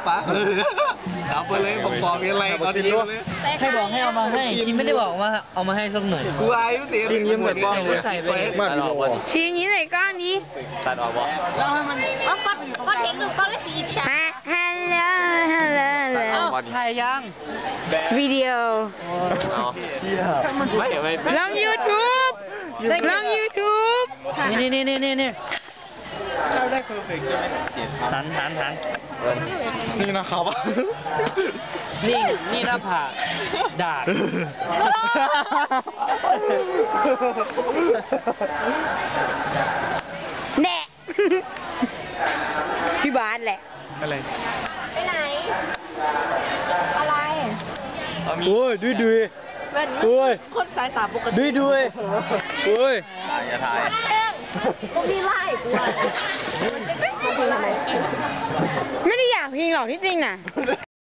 ปะเอาไปเลยบอกอะไรเอาทีเลย ให้บอกให้เอามาให้คิมไม่ได้บอกว่าเอามาให้สักหน่อย กูอายเสีย จริงยิ้มเหมือนบ้องเลย ใส่ไป มากดีกว่า ชี้อย่างนี้ใส่กล้องนี้ ตัดออกวะ ก็เห็นดูกล้องแล้วสีอิจฉาฮัลโหลฮัลโหลฮัลโหล ถ่ายยัง วิดีโอ ไม่ ลง YouTube ลง YouTube นี่ เราได้เพอร์เฟกต์ใช่ไหม หัน นี่นะครับ นี่หน้าผากดาด แน่ พี่บาสแหละ อะไร ไปไหน อะไร โอ้ยดูโอ้ย คนสายตาปกติ ดูโอ้ย อย่าถ่าย พวกพี่ไล่กูไม่ได้อยากพิงหรอกที่จริงน่ะ